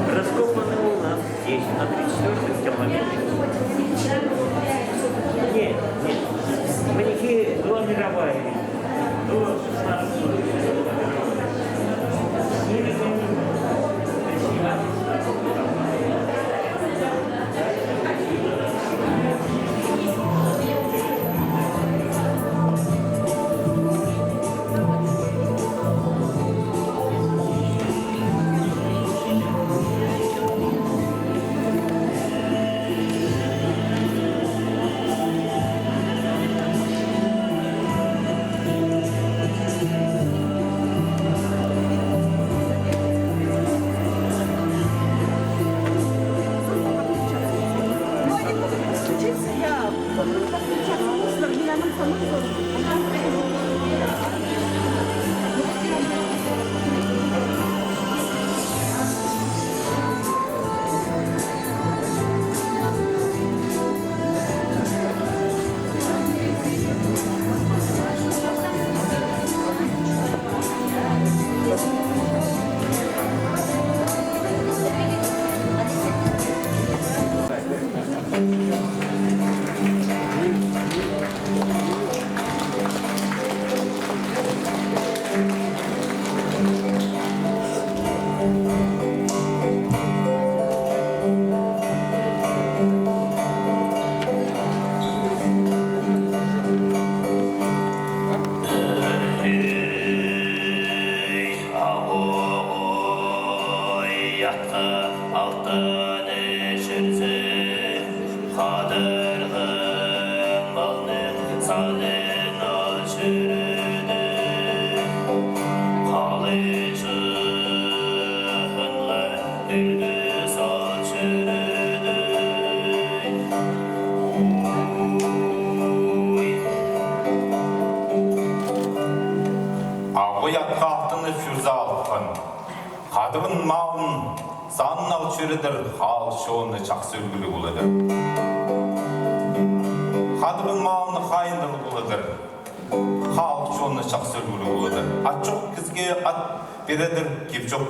Раскопаны у нас здесь, на 34-м километре. Нет, нет. Манихея была мировая. До 16 Kadının mağın sannav çürüdür, hal şoğunu çaksı ülgülü buludur. Kadının mağını hayındır buludur, hal şoğunu çaksı ülgülü buludur. At çok kızge at biredir, kip çok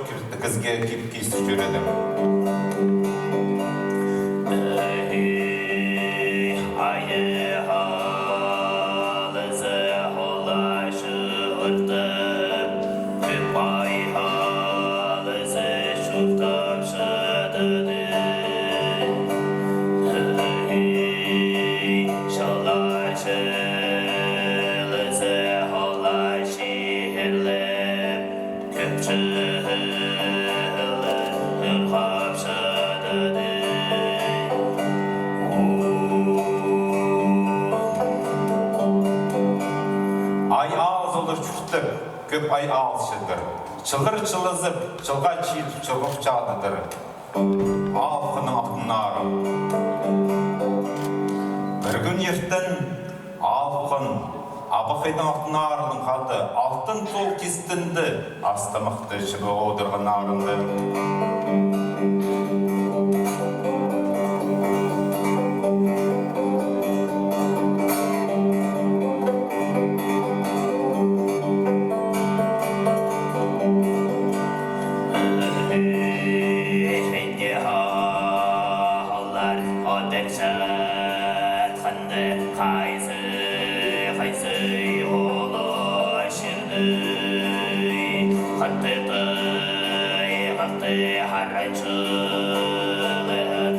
kızge kip kiysi çürüdür. Köp ay ağılşıdır. Çılgır çılızıp, çılga çiğitip çılgıp çağdıdır. Alkının akınları. Bir gün yertten alkın, abakaydan akınarının kaldı. Altın tol kistindi, astamıktı çıbı oğdurğun arındı. Hãy subscribe cho kênh Ghiền Mì Gõ để không bỏ lỡ những video hấp dẫn.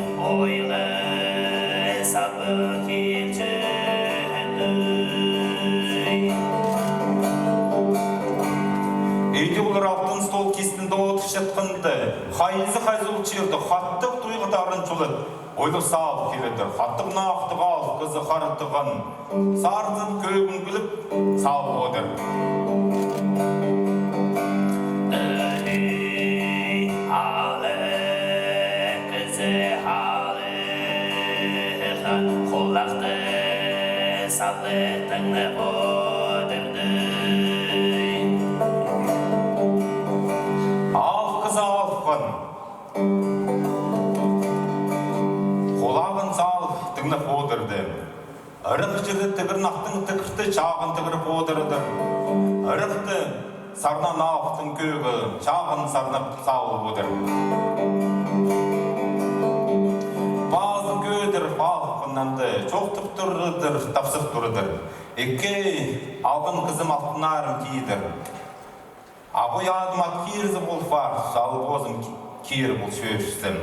Hayızı hayzul çirdi, hattık duygudarın çulud. Oylu sağlık keledir, hattık naqtı qal, kızı qarıttığın. Sardın köygün gülüp, sağlık odur. Al kız alqın. Қолағын сал тыңнап отырды. Ырық жыры тігірнақтың тікірті чағын тігіріп отырды. Ырықты сарнан ауқтың көгі чағын сарнап сауып отыр. Bazı көдір балқыннанды, çoқтып тұрыдыр, тапсық тұрыдыр. Еккей алдын қызым алтынарым кейдір. Ағой адыма керізі бол бар, жалы бозым кері бұл сөйшісім.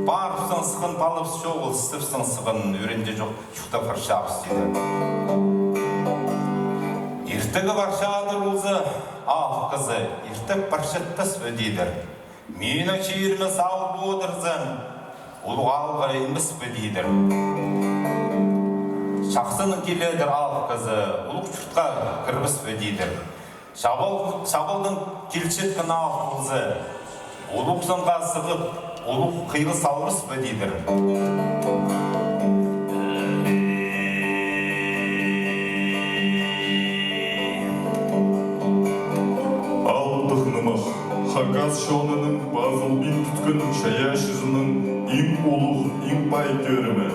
Барыпсың сығын балып шоғыл, сыпсың сығын, өренде жоқ, шуқта фаршап істейді. Ертігі баршадыр ұлзы, ал қызы, ертік баршаттас өдейдір. Мені чейірімі сал бодырзын, ұлғалға еміс өдейдір. Шақсының келедір ал қызы, ұлық чұртқа кірбіс өдейдір. Шабылдың келшеткін ал ұлзы, ұлық заңға сығып, ұлық қиғы салғыс өдейдір. Алдықнымық, Хагаз шонының базылбин түткін шаяшызының иң ұлық, иң бай көрімі.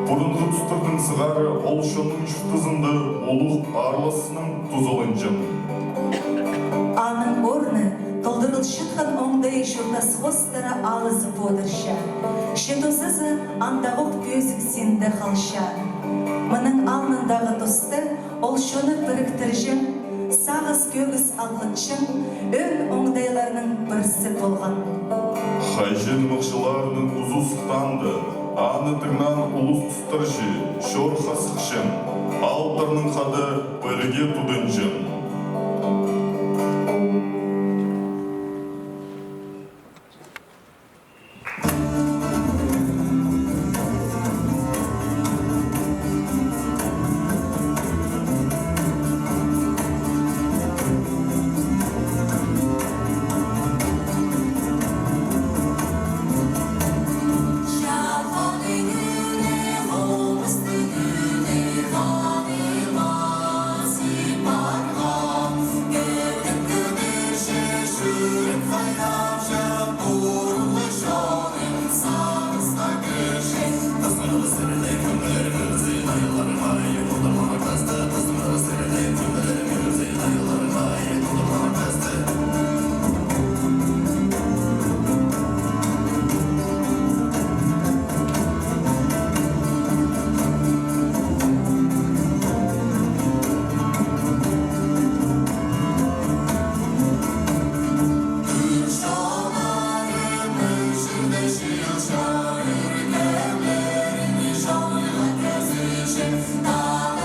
Бұрынғы тұстырдың сығары ол шоның жұқтызынды ұлық арласының тұзылынжын. Анын орны толдырыл шытқан оңдай жұрдас қостара алызы бодырша. Шетозызы андағық бөзік сенді қалша. Мұның алнындағы тұсты ол шоны біріктіржін, сағыз көгіз алғыншын, өн оңдайларының бірсі болған. Хайжен мұқшыларының ұзу сұқтанды, аны тыңнан ұлыс тұстыржы, шор қасықшын, алтырның қады бірге тұдынжын. Shine,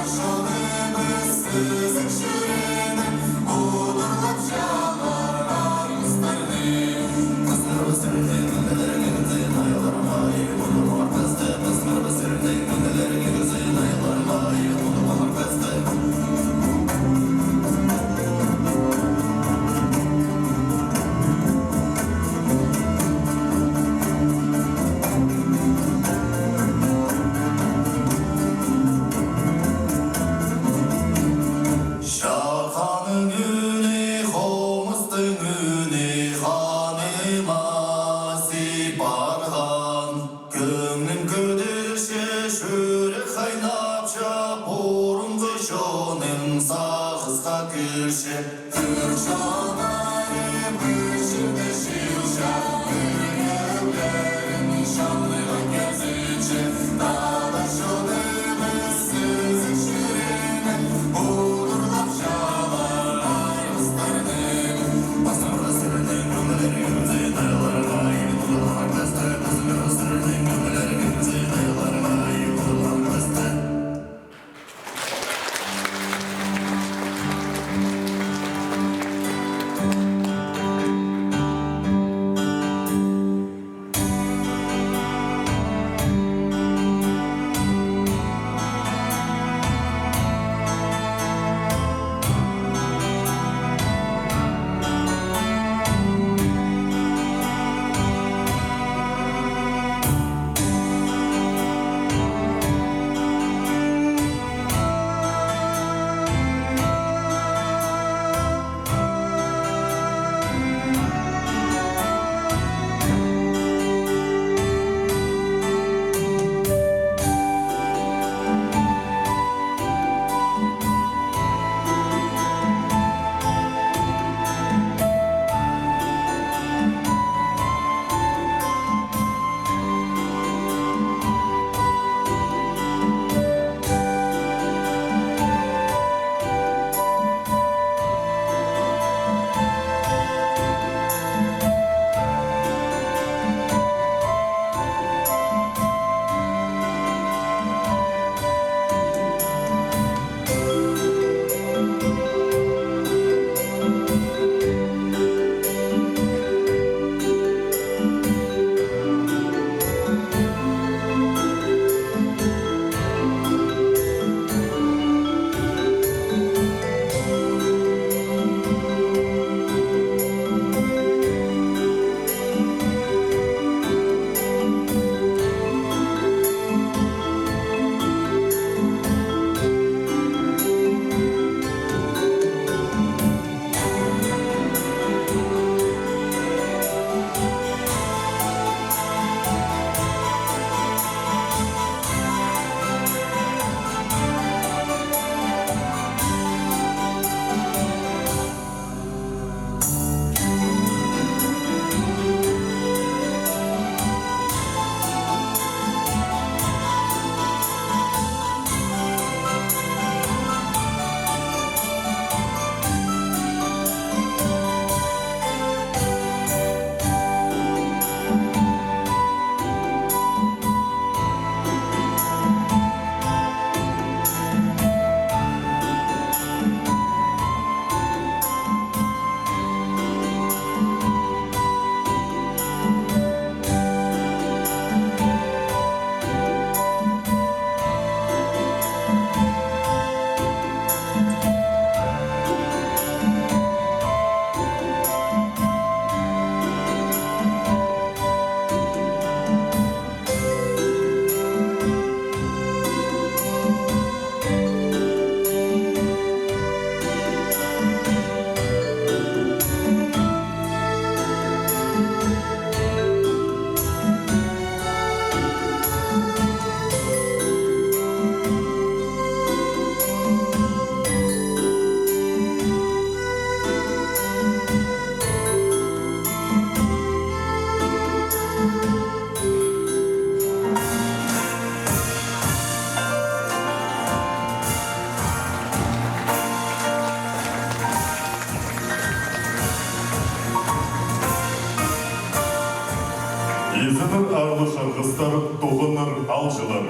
Огоннар Алжилар.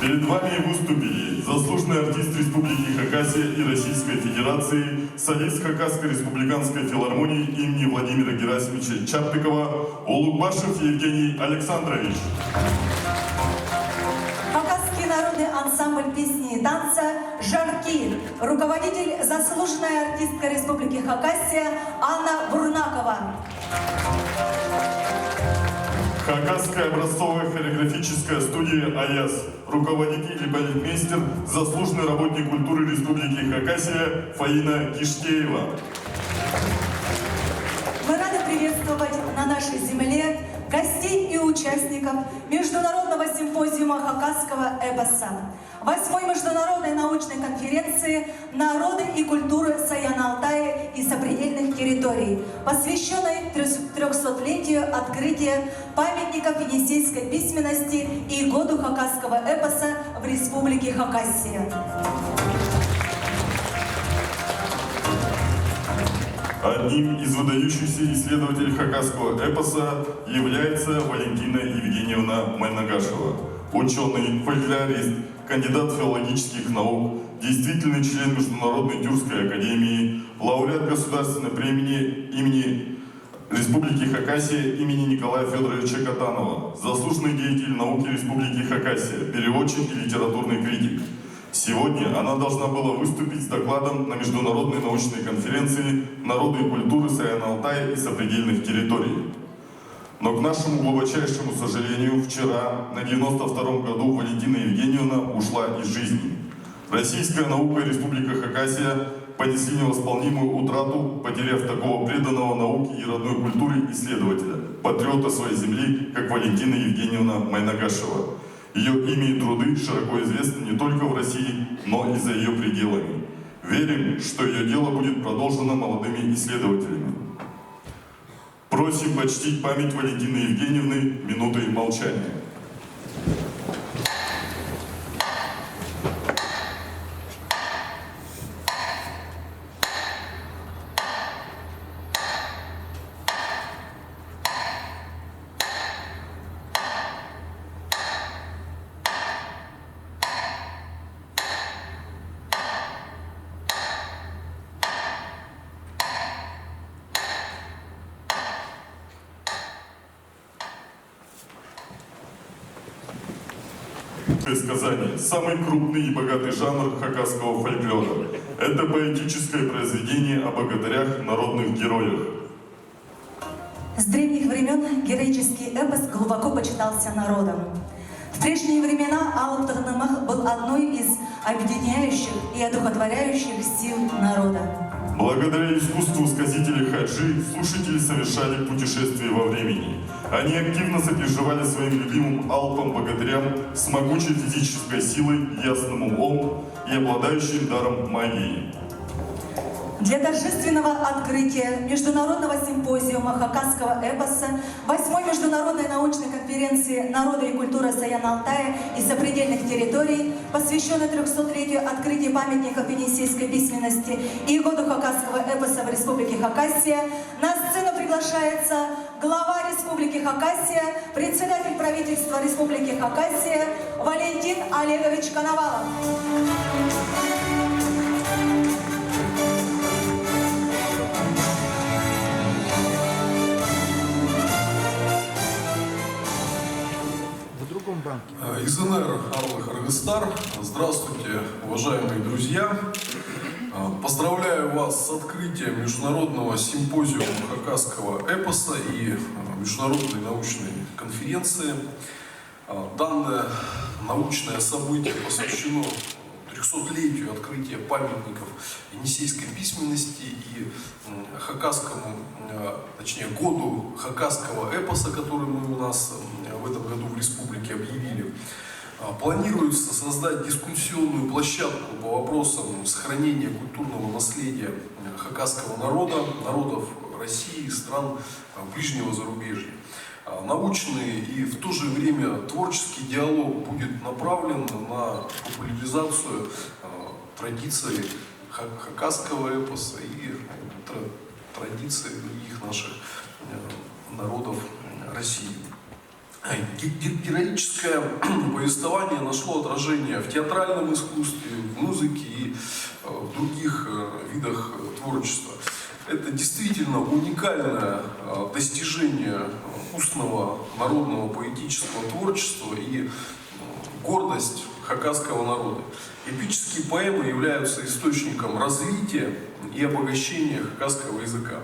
Перед вами выступили заслуженный артист Республики Хакасия и Российской Федерации, солист Хакасской республиканской филармонии имени Владимира Герасимовича Чаппикова Улугбашев Евгений Александрович. Хакасский народный ансамбль песни и танца «Жарки», руководитель заслуженная артистка Республики Хакасия Анна Бурнакова. Хакасская образцовая хореографическая студия «Аяс», руководитель и балетмейстер, заслуженный работник культуры Республики Хакасия Фаина Киштеева. Мы рады приветствовать на нашей земле гостей и участников Международного симпозиума хакасского эпоса, 8-й международной научной конференции «Народы и культуры Саяна-Алтая и сопредельных территорий», посвященной 300-летию открытия памятников енисейской письменности и году хакасского эпоса в Республике Хакасия. Одним из выдающихся исследователей хакасского эпоса является Валентина Евгеньевна Майнагашева, ученый, фольклорист, кандидат филологических наук, действительный член Международной тюркской академии, лауреат государственной премии имени Республики Хакасия имени Николая Федоровича Катанова, заслуженный деятель науки Республики Хакасия, переводчик и литературный критик. Сегодня она должна была выступить с докладом на международной научной конференции «Народы и культуры Саяна-Алтая и сопредельных территорий». Но к нашему глубочайшему сожалению, вчера, на 92-м году, Валентина Евгеньевна ушла из жизни. Российская наука и Республика Хакасия понесли невосполнимую утрату, потеряв такого преданного науке и родной культуре исследователя, патриота своей земли, как Валентина Евгеньевна Майнагашева. Ее имя и труды широко известны не только в России, но и за ее пределами. Верим, что ее дело будет продолжено молодыми исследователями. Просим почтить память Валентины Евгеньевны минутой молчания. Сказание. Самый крупный и богатый жанр хакасского фольклора. Это поэтическое произведение о богатырях, народных героях. С древних времен героический эпос глубоко почитался народом. В прежние времена Алып Тагнымах был одной из объединяющих и одухотворяющих сил народа. Благодаря искусству сказителей хаджи слушатели совершали путешествия во времени. Они активно сопереживали своим любимым алпам-богатырям с могучей физической силой, ясным умом и обладающим даром магии. Для торжественного открытия Международного симпозиума хакасского эпоса 8-й международной научной конференции «Народы и культура Саяна-Алтая и сопредельных территорий», посвященной 300-летию открытия памятников енисейской письменности и году хакасского эпоса в Республике Хакасия, на сцену приглашается глава Республики Хакасия, председатель правительства Республики Хакасия Валентин Олегович Коновалов. Из НР Арлы Харгыстар. Здравствуйте, уважаемые друзья. Поздравляю вас с открытием Международного симпозиума хакасского эпоса и Международной научной конференции. Данное научное событие посвящено 300-летию открытия памятников енисейской письменности и хакасскому, точнее, году хакасского эпоса, который мы у нас в этом году в республике объявили. Планируется создать дискуссионную площадку по вопросам сохранения культурного наследия хакасского народа, народов России и стран ближнего зарубежья. Научный и в то же время творческий диалог будет направлен на популяризацию традиций хакасского эпоса и традиций других наших народов России. Героическое повествование нашло отражение в театральном искусстве, в музыке и в других видах творчества. Это действительно уникальное достижение устного народного поэтического творчества и гордость хакасского народа. Эпические поэмы являются источником развития и обогащения хакасского языка.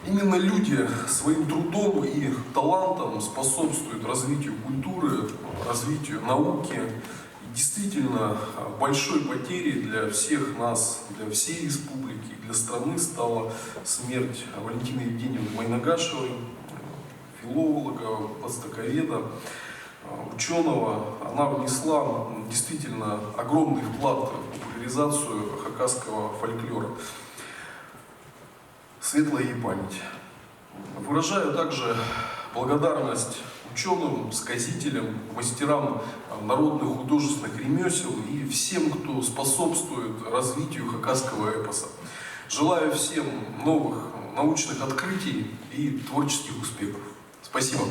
Именно люди своим трудом и талантом способствуют развитию культуры, развитию науки. И действительно, большой потерей для всех нас, для всей республики, для страны стала смерть Валентины Евгеньевны Майнагашевой, филолога, востоковеда, ученого. Она внесла действительно огромный вклад в популяризацию хакасского фольклора. Светлая ей память. Выражаю также благодарность ученым, сказителям, мастерам народных художественных ремесел и всем, кто способствует развитию хакасского эпоса. Желаю всем новых научных открытий и творческих успехов. Спасибо.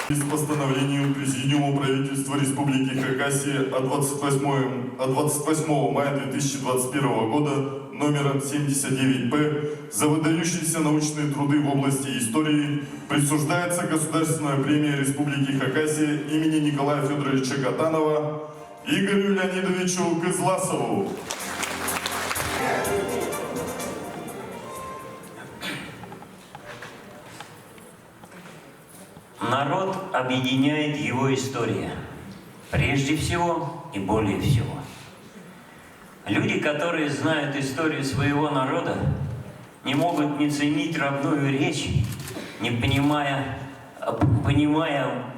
С постановлением Президиума правительства Республики Хакасия от 28 мая 2021 года номером 79-П за выдающиеся научные труды в области истории присуждается Государственная премия Республики Хакасия имени Николая Федоровича Катанова Игорю Леонидовичу Кызласову. Народ объединяет его история, прежде всего и более всего. Люди, которые знают историю своего народа, не могут не ценить родную речь, не понимая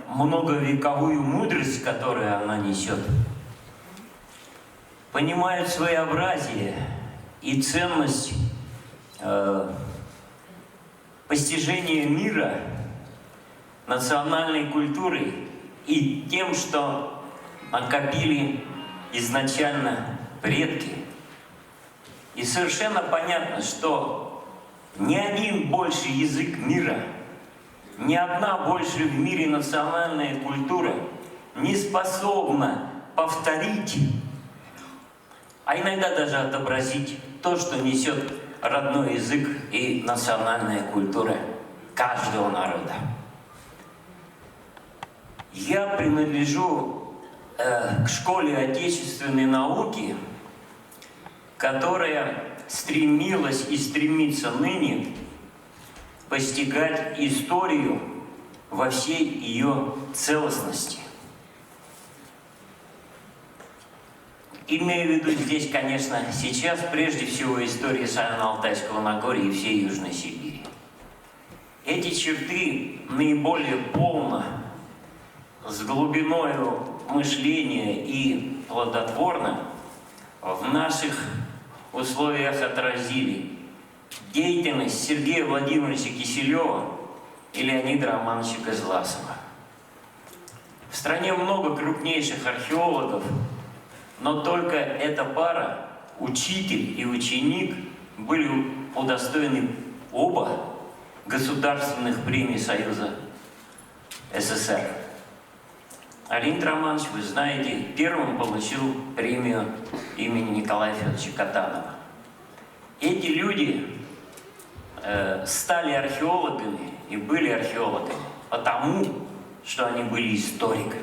многовековую мудрость, которую она несет. Понимают своеобразие и ценность постижения мира, национальной культуры и тем, что накопили изначально предки. И совершенно понятно, что ни один больший язык мира, ни одна больше в мире национальная культура не способна повторить, а иногда даже отобразить то, что несет родной язык и национальная культура каждого народа. Я принадлежу к школе отечественной науки, которая стремилась и стремится ныне постигать историю во всей ее целостности. Имею в виду здесь, конечно, сейчас прежде всего история Северно-Алтайского Нагорья и всей Южной Сибири. Эти черты наиболее полно, с глубиною мышления и плодотворно в наших условиях отразили деятельность Сергея Владимировича Киселева и Леонида Романовича Кызласова. В стране много крупнейших археологов, но только эта пара, учитель и ученик, были удостоены оба государственных премий Союза СССР. А Леонид Романович, вы знаете, первым получил премию имени Николая Федоровича Катанова. Эти люди стали археологами и были археологами потому, что они были историками.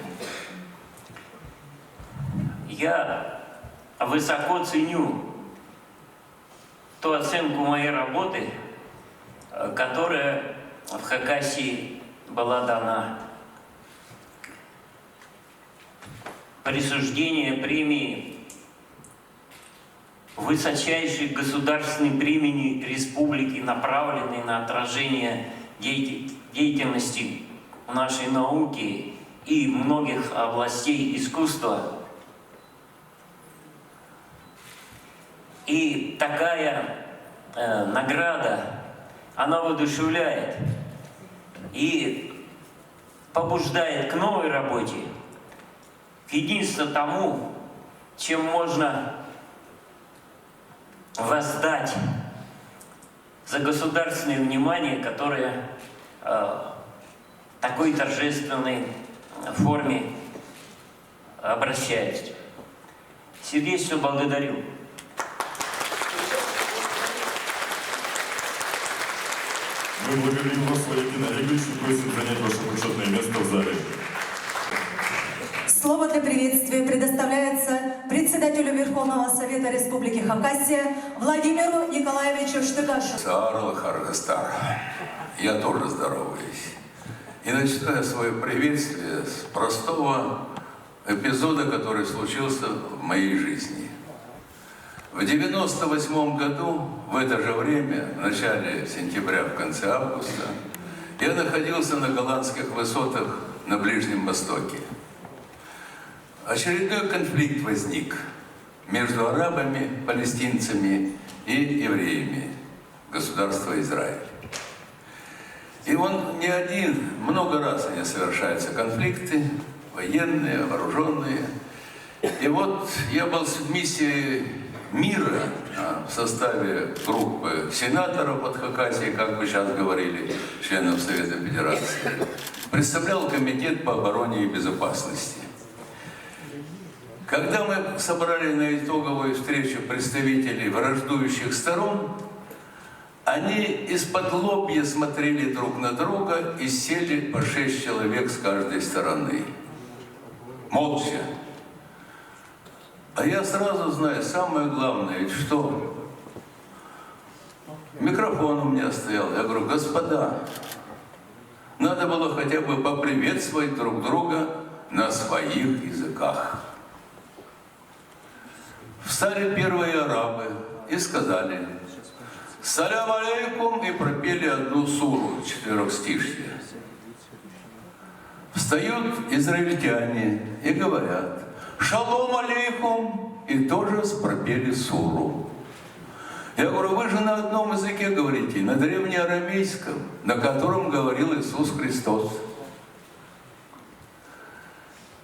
Я высоко ценю ту оценку моей работы, которая в Хакасии была дана. Присуждение премии, высочайшей государственной премии республики, направленной на отражение деятельности нашей науки и многих областей искусства. И такая награда, она воодушевляет и побуждает к новой работе, к единству тому, чем можно воздать за государственное внимание, которое в такой торжественной форме обращается. Сердечно благодарю. Мы благодарим вас, Валентин Олегович, и просим занять ваше почетное место в зале. Слово для приветствия предоставляется председателю Верховного Совета Республики Хакасия Владимиру Николаевичу Штыгашу. Саарла Харгастар, я тоже здороваюсь. И начинаю свое приветствие с простого эпизода, который случился в моей жизни. В 1998 году, в это же время, в начале сентября, в конце августа, я находился на голландских высотах на Ближнем Востоке. Очередной конфликт возник между арабами, палестинцами и евреями государства Израиль. И он не один, много раз они совершаются конфликты, военные, вооруженные. И вот я был в миссии мира в составе группы сенаторов от Хакасии, как бы сейчас говорили, членов Совета Федерации. Представлял комитет по обороне и безопасности. Когда мы собрали на итоговую встречу представителей враждующих сторон, они из-под лобья смотрели друг на друга и сели по 6 человек с каждой стороны. Молча. А я сразу знаю, самое главное, ведь что? Микрофон у меня стоял. Я говорю: господа, надо было хотя бы поприветствовать друг друга на своих языках. Встали первые арабы и сказали: «Салям алейкум», и пропели одну суру, 4-стишье. Встают израильтяне и говорят: «Шалом алейкум», и тоже пропели суру. Я говорю: вы же на одном языке говорите, на древнеарамейском, на котором говорил Иисус Христос.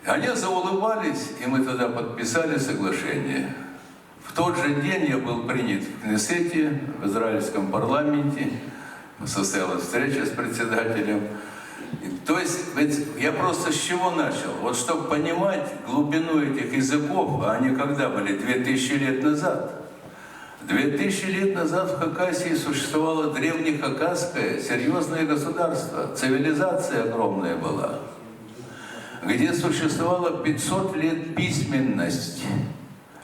Они заулыбались, и мы тогда подписали соглашение. В тот же день я был принят в Кнессете, в израильском парламенте, состоялась встреча с председателем. То есть, ведь я просто с чего начал? Вот чтобы понимать глубину этих языков, а они когда были? 2000 лет назад. 2000 лет назад в Хакасии существовало древнехакасское серьезное государство, цивилизация огромная была, где существовало 500 лет письменность.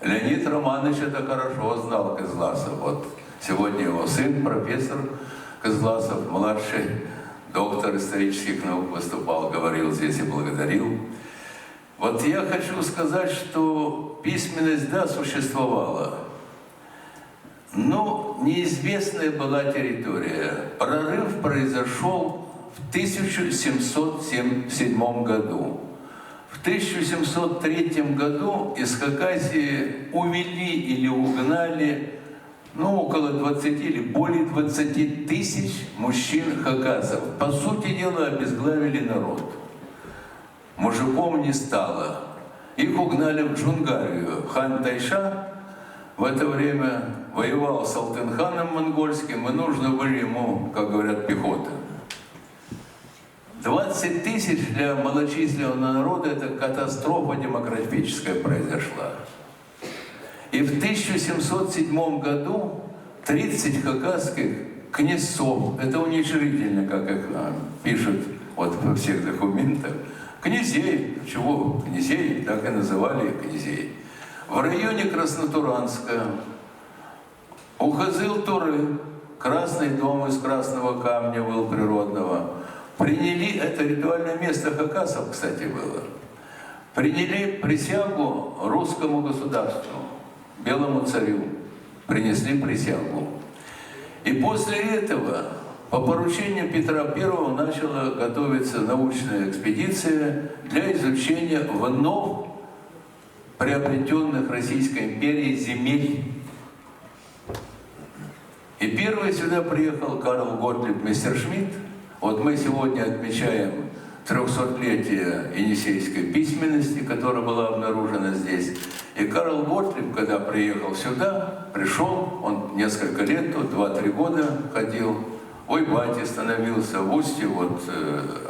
Леонид Романович это хорошо знал, Кызласов. Вот сегодня его сын, профессор Кызласов, младший доктор исторических наук, выступал, говорил здесь и благодарил. Вот я хочу сказать, что письменность, да, существовала, но неизвестная была территория. Прорыв произошел в 1707 году. В 1703 году из Хакасии увели или угнали около 20 или более 20 тысяч мужчин хакасов. По сути дела, обезглавили народ. Мужиком не стало. Их угнали в Джунгарию. Хан Тайша в это время воевал с Алтынханом монгольским, и нужно было ему, как говорят, пехота. 20 тысяч для малочисленного народа — это катастрофа демографическая произошла. И в 1707 году 30 хакасских князцов, это уничижительно, как их пишут вот во всех документах, князей, чего князей, так и называли князей, в районе Краснотуранска, у Хазыл-Туры, Красный дом из красного камня был природного, приняли, это ритуальное место хакасов, кстати, было, приняли присягу русскому государству, белому царю, принесли присягу. И после этого, по поручению Петра I, начала готовиться научная экспедиция для изучения вновь приобретенных Российской империей земель. И первый сюда приехал Карл Готлиб Мессершмитт. Вот мы сегодня отмечаем 300-летие енисейской письменности, которая была обнаружена здесь. И Карл Готлиб, когда приехал сюда, пришел, он несколько лет, тут 2-3 года ходил, в Ойбате становился, в устье вот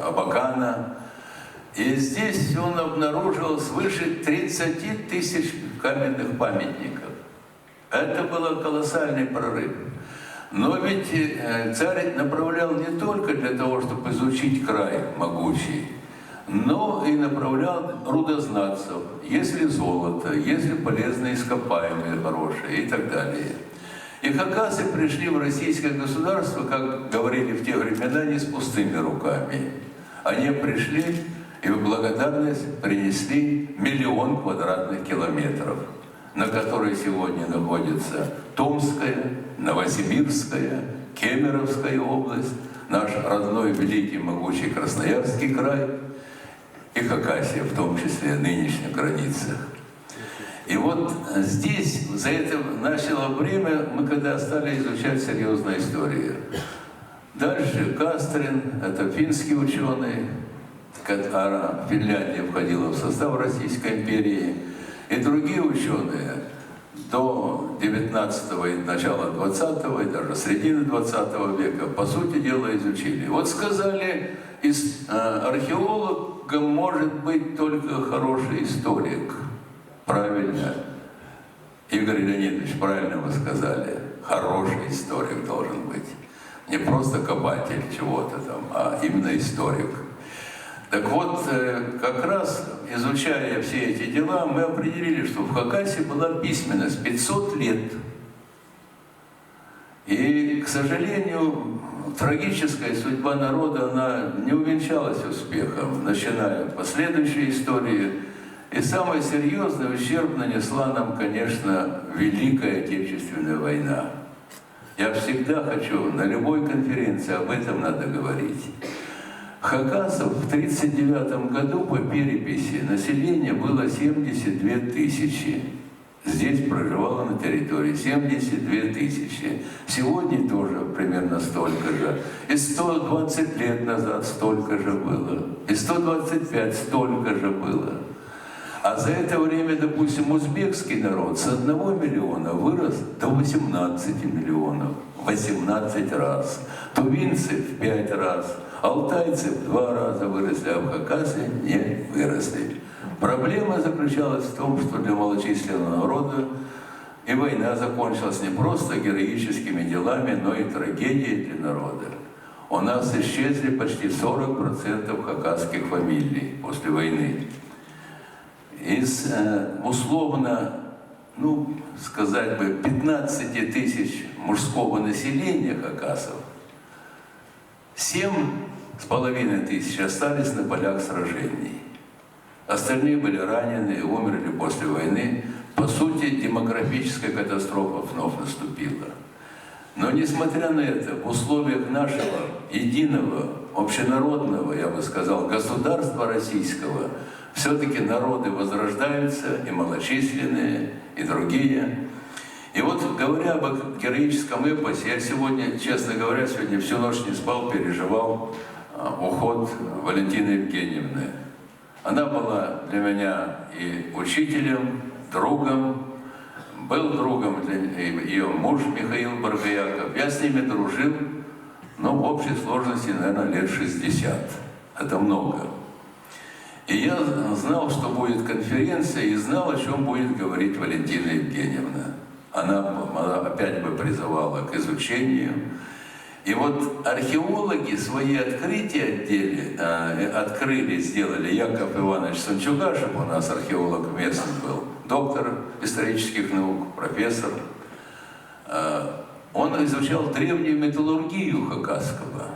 Абакана. И здесь он обнаружил свыше 30 тысяч каменных памятников. Это был колоссальный прорыв. Но ведь царь направлял не только для того, чтобы изучить край могучий, но и направлял рудознатцев, есть ли золото, есть ли полезные ископаемые хорошие и так далее. И хакасы пришли в российское государство, как говорили в те времена, не с пустыми руками. Они пришли и в благодарность принесли 1 000 000 квадратных километров, на которой сегодня находится Томская, Новосибирская, Кемеровская область, наш родной великий могучий Красноярский край и Хакасия, в том числе нынешних границах. И вот здесь, за это начало время, мы когда стали изучать серьезную историю. Дальше Кастрин, это финский ученый, Финляндия входила в состав Российской империи, и другие ученые до 19-го и начала 20-го, и даже середины 20 века, по сути дела, изучили. Вот сказали, археологом может быть только хороший историк. Правильно, Игорь Леонидович, правильно вы сказали, хороший историк должен быть. Не просто копатель чего-то там, а именно историк. Так вот, как раз изучая все эти дела, мы определили, что в Хакасии была письменность 500 лет. И, к сожалению, трагическая судьба народа, она не увенчалась успехом, начиная последующие истории. И самый серьезный ущерб нанесла нам, конечно, Великая Отечественная война. Я всегда хочу, на любой конференции об этом надо говорить. Хакасов в 1939 году по переписи население было 72 тысячи. Здесь проживало на территории 72 тысячи. Сегодня тоже примерно столько же. И 120 лет назад столько же было. И 125 столько же было. А за это время, допустим, узбекский народ с 1 миллиона вырос до 18 миллионов. 18 раз. Тувинцы в 5 раз. Алтайцы в 2 раза выросли, а в Хакасии не выросли. Проблема заключалась в том, что для малочисленного народа и война закончилась не просто героическими делами, но и трагедией для народа. У нас исчезли почти 40% хакасских фамилий после войны. Из условно, сказать бы, 15 тысяч мужского населения хакасов, 7,5 тысяч остались на полях сражений. Остальные были ранены и умерли после войны. По сути, демографическая катастрофа вновь наступила. Но несмотря на это, в условиях нашего единого, общенародного, я бы сказал, государства российского, все-таки народы возрождаются, и малочисленные, и другие. И вот, говоря об героическом эпосе, я сегодня, честно говоря, сегодня всю ночь не спал, переживал уход Валентины Евгеньевны. Она была для меня и учителем, другом, был другом для ее муж Михаил Баргаяков. Я с ними дружил, но в общей сложности, наверное, лет 60. Это много. И я знал, что будет конференция, и знал, о чем будет говорить Валентина Евгеньевна. Она опять бы призывала к изучению. И вот археологи свои открытия открыли, сделали. Яков Иванович Санчугашев, у нас археолог местный был, доктор исторических наук, профессор. Он изучал древнюю металлургию хакасского.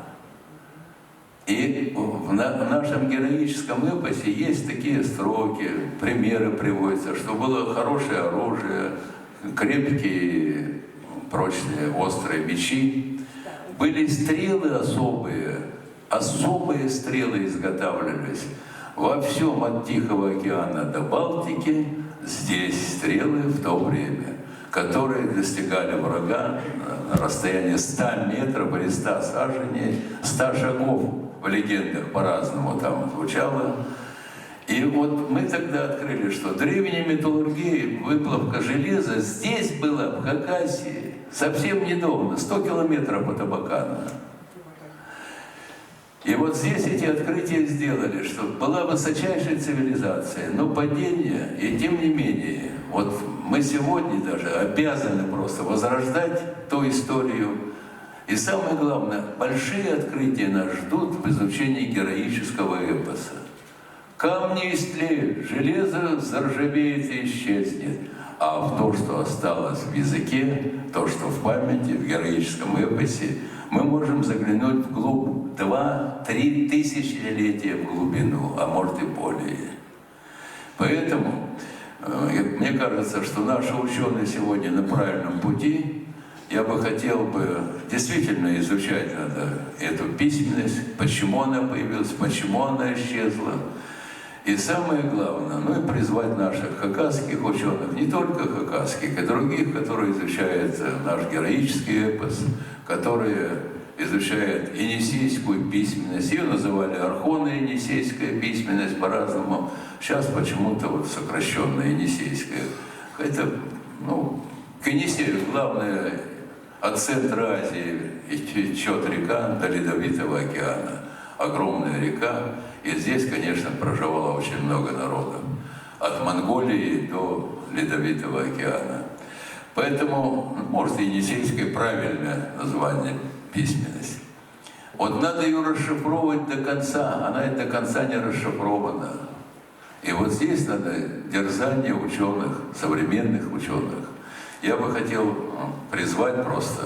И в нашем героическом эпосе есть такие строки, примеры приводятся, что было хорошее оружие, крепкие, прочные, острые мечи. Были стрелы особые стрелы изготавливались. Во всем от Тихого океана до Балтики здесь стрелы в то время, которые достигали врага на расстоянии 100 метров или 100 саженей, 100 шагов в легендах по-разному там звучало. И вот мы тогда открыли, что древняя металлургия, выплавка железа здесь была, в Хакасии, совсем недавно, 100 километров от Абакана. И вот здесь эти открытия сделали, что была высочайшая цивилизация, но падение, и тем не менее, вот мы сегодня даже обязаны просто возрождать ту историю. И самое главное, большие открытия нас ждут в изучении героического эпоса. Камни истлеют, железо заржавеет и исчезнет. А в то, что осталось в языке, то, что в памяти, в героическом эпосе, мы можем заглянуть вглубь 2-3 тысячелетия в глубину, а может и более. Поэтому мне кажется, что наши ученые сегодня на правильном пути. Я бы хотел действительно изучать надо эту письменность, почему она появилась, почему она исчезла. И самое главное, и призвать наших хакасских ученых, не только хакасских, и других, которые изучают наш героический эпос, которые изучают енисейскую письменность. Ее называли архоно-енисейская письменность по-разному. Сейчас почему-то вот сокращенная енисейская. Это, к Енисею главное от центра Азии течет река до Ледовитого океана. Огромная река. И здесь, конечно, проживало очень много народов. От Монголии до Ледовитого океана. Поэтому, может, енисейское правильное название письменность. Вот надо ее расшифровывать до конца. Она до конца не расшифрована. И вот здесь надо дерзание ученых, современных ученых. Я бы хотел призвать просто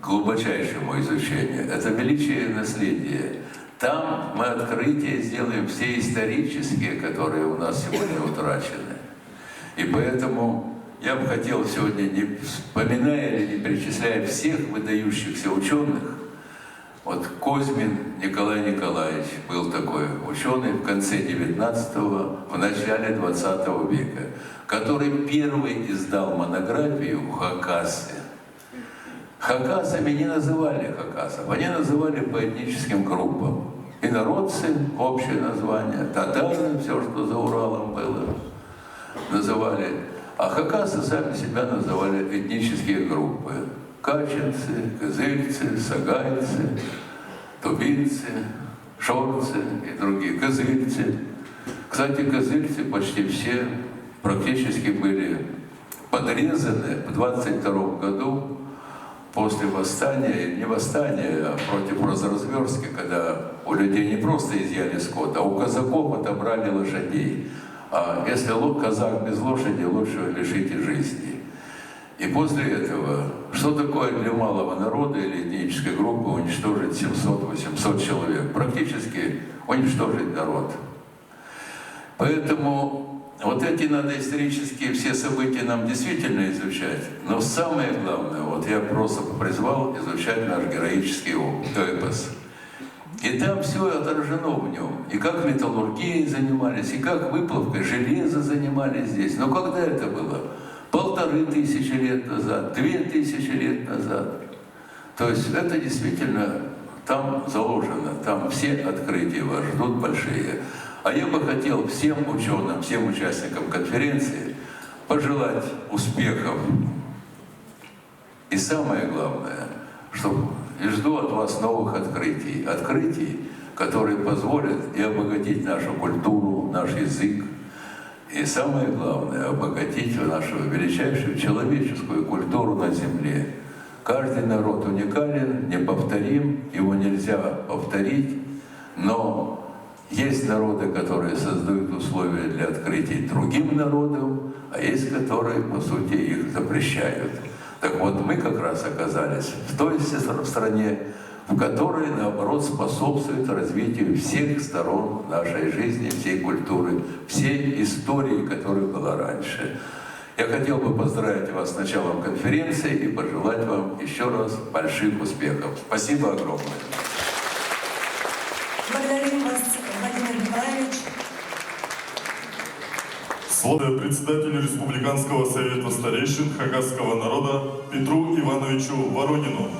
к глубочайшему изучению. Это величие наследия. Там мы открытия сделаем все исторические, которые у нас сегодня утрачены. И поэтому я бы хотел сегодня, не вспоминая или не перечисляя всех выдающихся ученых, вот Козьмин Николай Николаевич был такой ученый в конце 19-го, в начале 20 века, который первый издал монографию в Хакасе. Хакасами не называли хакасов, они называли по этническим группам. Инородцы, общее название, татары, все, что за Уралом было, называли. А хакасы сами себя называли этнические группы. Качинцы, кызыльцы, сагайцы, тубинцы, шорцы и другие, кызыльцы. Кстати, кызыльцы почти все практически были подрезаны в 22 году после восстания, не восстания, а против Разверстки, когда у людей не просто изъяли скот, а у казаков отобрали лошадей. А если казак без лошади, лучше лишите жизни. И после этого, что такое для малого народа или этнической группы уничтожить 700-800 человек? Практически уничтожить народ. Поэтому вот эти надо исторические все события нам действительно изучать. Но самое главное, вот я просто призвал изучать наш героический эпос. И там все отражено в нем. И как металлургией занимались, и как выплавкой железа занимались здесь. Но когда это было? 1500 лет назад, 2000 лет назад. То есть это действительно там заложено, там все открытия вас ждут большие. А я бы хотел всем ученым, всем участникам конференции пожелать успехов. И самое главное, что я жду от вас новых открытий, которые позволят и обогатить нашу культуру, наш язык, и самое главное, обогатить нашу величайшую человеческую культуру на Земле. Каждый народ уникален, неповторим, его нельзя повторить, но есть народы, которые создают условия для открытий другим народам, а есть, которые, по сути, их запрещают. Так вот, мы как раз оказались в той стране, в которой, наоборот, способствует развитию всех сторон нашей жизни, всей культуры, всей истории, которая была раньше. Я хотел бы поздравить вас с началом конференции и пожелать вам еще раз больших успехов. Спасибо огромное. Благодарим вас, Владимир Николаевич. Слово председателю Республиканского совета старейшин хакасского народа Петру Ивановичу Воронину.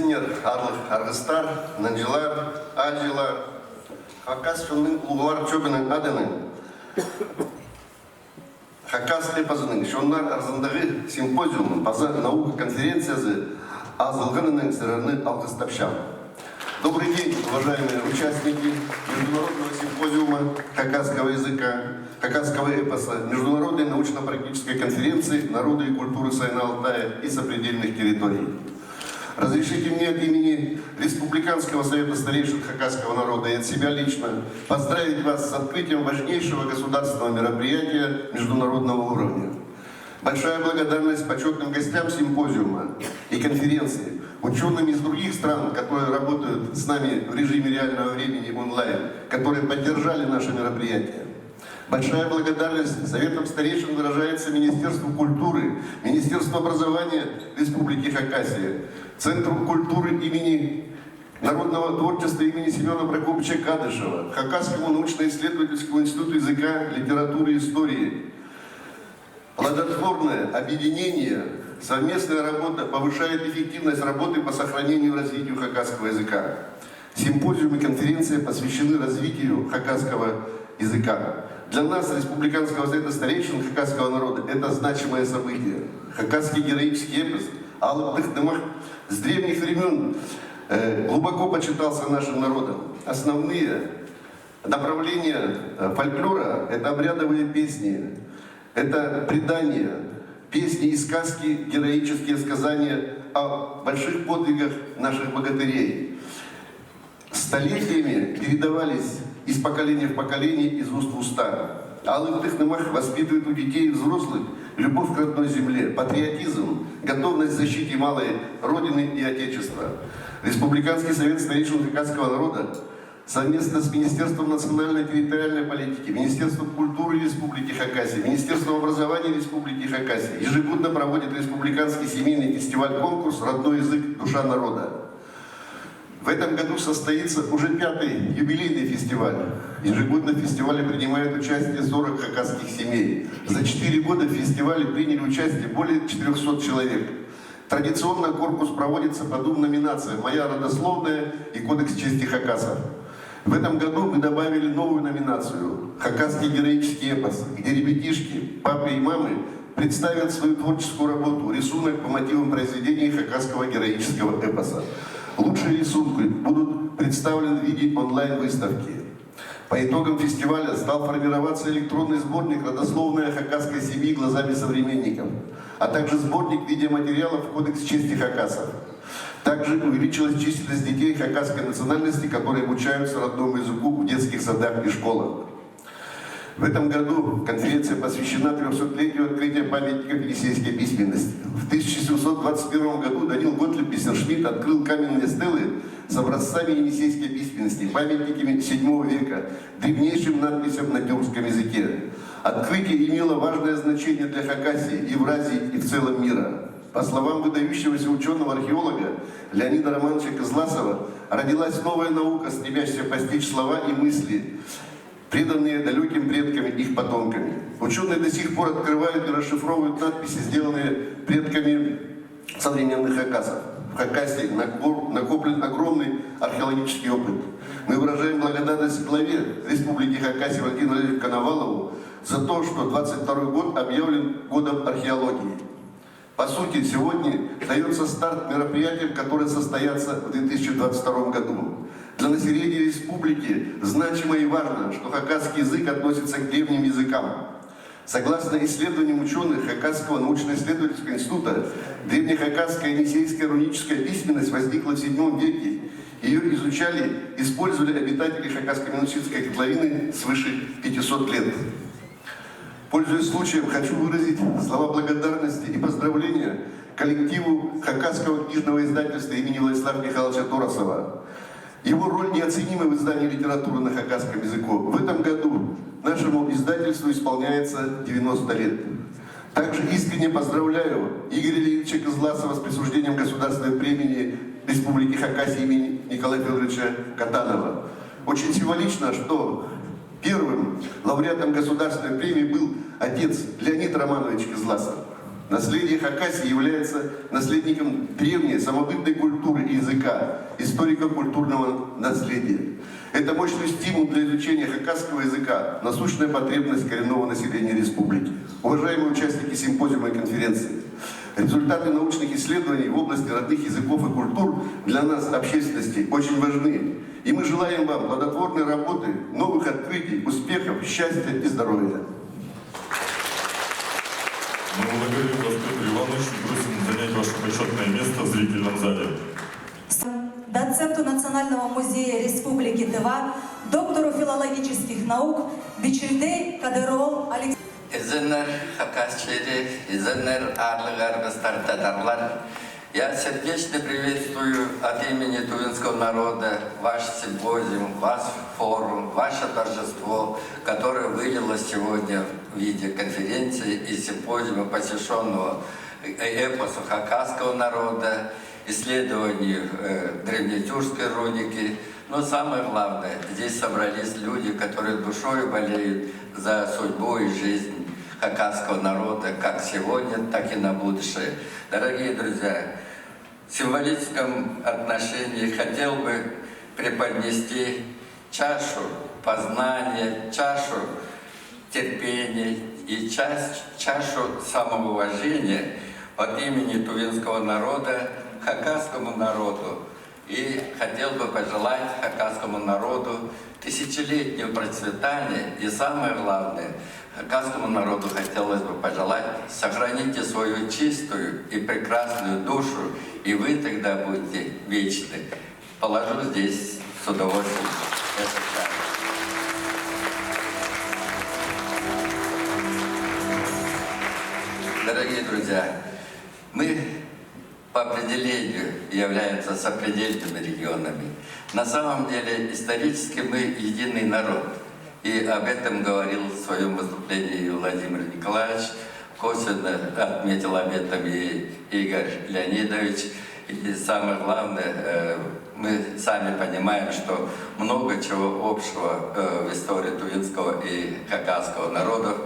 Синер, Арлых, Аргыстар, Нанжилар, Аджила, Хакас, Шунның, Лугуар, Чобының, Адының, Хакас, Лепазының, Шуннар, Арзандығы, симпозиум, База наука конференциясы, Азылғанының сырырны Алғыстапшам. Добрый день, уважаемые участники Международного симпозиума хакасского языка, хакасского эпоса, Международной научно-практической конференции «Народы и культуры Сайна-Алтая и сопредельных территорий». Разрешите мне от имени Республиканского совета старейшин хакасского народа и от себя лично поздравить вас с открытием важнейшего государственного мероприятия международного уровня. Большая благодарность почетным гостям симпозиума и конференции, ученым из других стран, которые работают с нами в режиме реального времени онлайн, которые поддержали наше мероприятие. Большая благодарность Советам старейшин выражается Министерству культуры, Министерству образования Республики Хакасия, Центру культуры имени Народного творчества имени Семена Прокопьевича Кадышева, Хакасскому научно-исследовательскому институту языка, литературы и истории. Плодотворное объединение, совместная работа повышает эффективность работы по сохранению и развитию хакасского языка. Симпозиум и конференция посвящены развитию хакасского языка. Для нас, Республиканского совета старейшин хакасского народа, это значимое событие. Хакасский героический эпос Алых Дымах с древних времен глубоко почитался нашим народом. Основные направления фольклора – это обрядовые песни, это предания, песни и сказки, героические сказания о больших подвигах наших богатырей. Столетиями передавались из поколения в поколение, из уст в уста. Алых Дымах воспитывает у детей и взрослых любовь к родной земле, патриотизм, готовность к защите малой Родины и Отечества. Республиканский совет старейшин хакасского народа совместно с Министерством национальной территориальной политики, Министерством культуры Республики Хакасия, Министерством образования Республики Хакасия ежегодно проводит республиканский семейный фестиваль-конкурс «Родной язык. Душа народа». В этом году состоится уже 5-й юбилейный фестиваль. Ежегодно в фестивале принимают участие 40 хакасских семей. За 4 года в фестивале приняли участие более 400 человек. Традиционно конкурс проводится по 2 номинациям: «Моя родословная» и «Кодекс чести хакасов». В этом году мы добавили новую номинацию «Хакасский героический эпос», где ребятишки, папы и мамы представят свою творческую работу, рисунок по мотивам произведений хакасского героического эпоса. Лучшие рисунки будут представлены в виде онлайн-выставки. По итогам фестиваля стал формироваться электронный сборник «Родословная хакасской семьи глазами современников», а также сборник видеоматериалов «Кодекс чести хакасов». Также увеличилась численность детей хакасской национальности, которые обучаются родному языку в детских садах и школах. В этом году конференция посвящена 300-летию открытия памятника Елисейской письменности. В 1721 году Даниил Готлиб Мессершмитт открыл каменные стелы с образцами енисейской письменности, памятниками VII века, древнейшим надписям на тюркском языке. Открытие имело важное значение для Хакасии, Евразии и в целом мира. По словам выдающегося ученого-археолога Леонида Романовича Кызласова, родилась новая наука, стремящаяся постичь слова и мысли, преданные далеким предкам и их потомками. Ученые до сих пор открывают и расшифровывают надписи, сделанные предками современных хакасов. В Хакасии накоплен огромный археологический опыт. Мы выражаем благодарность главе Республики Хакасия Валентину Валерьевичу Коновалову за то, что 22 год объявлен годом археологии. По сути, сегодня дается старт мероприятиям, которые состоятся в 2022 году. Для населения республики значимо и важно, что хакасский язык относится к древним языкам. Согласно исследованиям ученых Хакасского научно-исследовательского института, древнехакасская енисейская руническая письменность возникла в VII веке. Ее изучали, использовали обитатели Хакаско-Минусинской котловины свыше 500 лет. Пользуясь случаем, хочу выразить слова благодарности и поздравления коллективу Хакасского книжного издательства имени Владислава Михайловича Торосова. Его роль неоценима в издании литературы на хакасском языке. В этом году нашему издательству исполняется 90 лет. Также искренне поздравляю Игоря Ильича Кызласова с присуждением государственной премии Республики Хакасия имени Николая Федоровича Катанова. Очень символично, что первым лауреатом государственной премии был отец Леонид Романович Кызласов. Наследие Хакасии является наследником древней самобытной культуры и языка, историко-культурного наследия. Это мощный стимул для изучения хакасского языка, насущная потребность коренного населения республики. Уважаемые участники симпозиума и конференции, результаты научных исследований в области родных языков и культур для нас, общественности, очень важны. И мы желаем вам плодотворной работы, новых открытий, успехов, счастья и здоровья. Мы благодарим вас, Петр Иванович, и просим занять ваше почетное место в зрительном зале. Доценту Национального музея Республики Тыва, доктору филологических наук Бичильдей Кадырол Алексеевич. Изенер Хакасчери, Изенер Арлыгар Гастартатарлар. Я сердечно приветствую от имени тувинского народа ваш симпозиум, ваш форум, ваше торжество, которое вылилось сегодня в виде конференции и симпозиума, посвященного эпосу хакасского народа, исследованию древнетюркской руники. Но самое главное, здесь собрались люди, которые душой болеют за судьбу и жизнь хакасского народа, как сегодня, так и на будущее. Дорогие друзья, в символическом отношении хотел бы преподнести чашу познания, чашу терпения и чашу самоуважения от имени тувинского народа хакасскому народу. И хотел бы пожелать хакасскому народу тысячелетнего процветания. И самое главное, хакасскому народу хотелось бы пожелать: сохраните свою чистую и прекрасную душу, и вы тогда будете вечны. Положу здесь с удовольствием этот шаг. Дорогие друзья, мы по определению являются сопредельными регионами. На самом деле, исторически мы единый народ. И об этом говорил в своем выступлении Владимир Николаевич. Косвенно отметил об этом и Игорь Леонидович. И самое главное, мы сами понимаем, что много чего общего в истории тувинского и хакасского народов.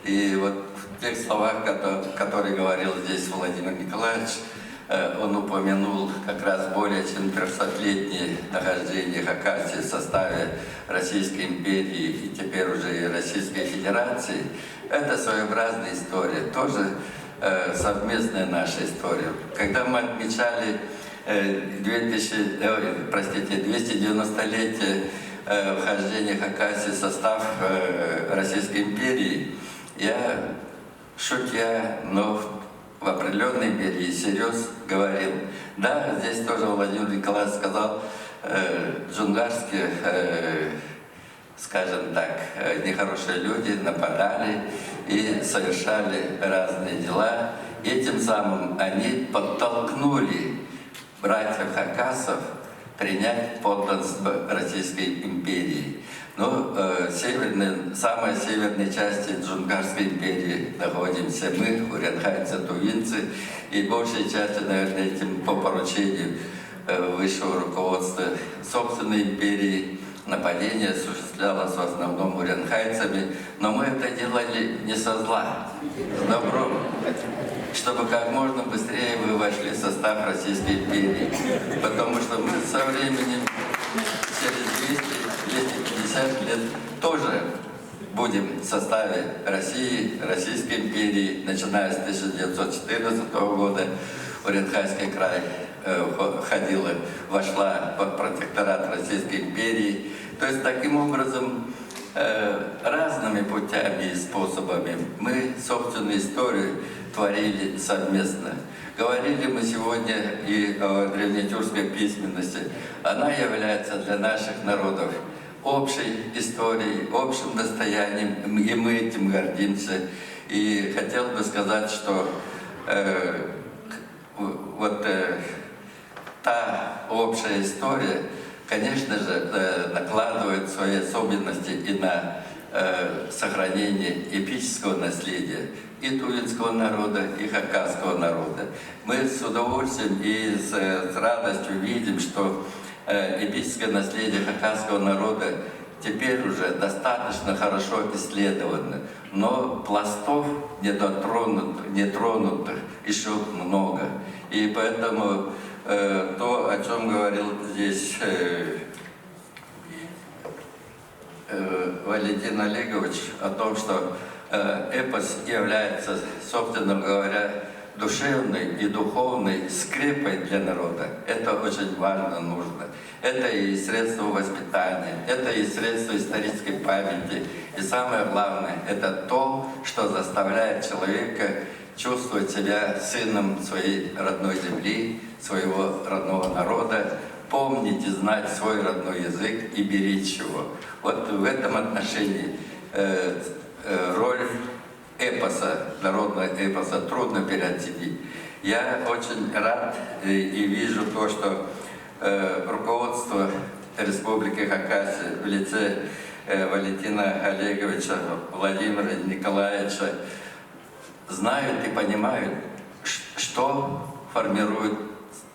И вот в тех словах, которые говорил здесь Владимир Николаевич, он упомянул как раз более чем 300-летнее нахождение Хакасии в составе Российской империи и теперь уже и Российской Федерации. Это своеобразная история, тоже совместная наша история. Когда мы отмечали 290-летие вхождения Хакасии в состав Российской империи, я, шутя, но в определенной мере и всерьез говорил: да, здесь тоже Владимир Николаевич сказал, джунгарские, скажем так, нехорошие люди нападали и совершали разные дела. И тем самым они подтолкнули братьев хакасов принять подданство Российской империи. Но самой северной части Джунгарской империи находимся мы, уренхайцы, тувинцы, и большей части, наверное, этим по поручению высшего руководства собственной империи нападение осуществлялось в основном уренхайцами, но мы это делали не со зла, с добром, чтобы как можно быстрее вы вошли в состав Российской империи, потому что мы со временем, через 200-250 лет, тоже будем в составе России, Российской империи, начиная с 1914 года. Уренхайский край вошла под протекторат Российской империи. То есть таким образом, разными путями и способами мы собственную историю творили совместно. Говорили мы сегодня и о древнетюркской письменности. Она является для наших народов общей историей, общим достоянием, и мы этим гордимся. И хотел бы сказать, что та общая история, конечно же, накладывает свои особенности и на сохранение эпического наследия и тувинского народа, и хакасского народа. Мы с удовольствием и с радостью видим, что эпическое наследие хакасского народа теперь уже достаточно хорошо исследованы, но пластов нетронутых еще много. И поэтому то, о чем говорил здесь Валентин Олегович, о том, что эпос является, собственно говоря, душевной и духовной скрепой для народа. Это очень важно, нужно. Это и средство воспитания, это и средство исторической памяти. И самое главное, это то, что заставляет человека чувствовать себя сыном своей родной земли, своего родного народа, помнить и знать свой родной язык и беречь его. Вот в этом отношении роль эпоса, народного эпоса трудно переоценить. Я очень рад и вижу то, что руководство Республики Хакасия в лице Валентина Олеговича, Владимира Николаевича знают и понимают, что формирует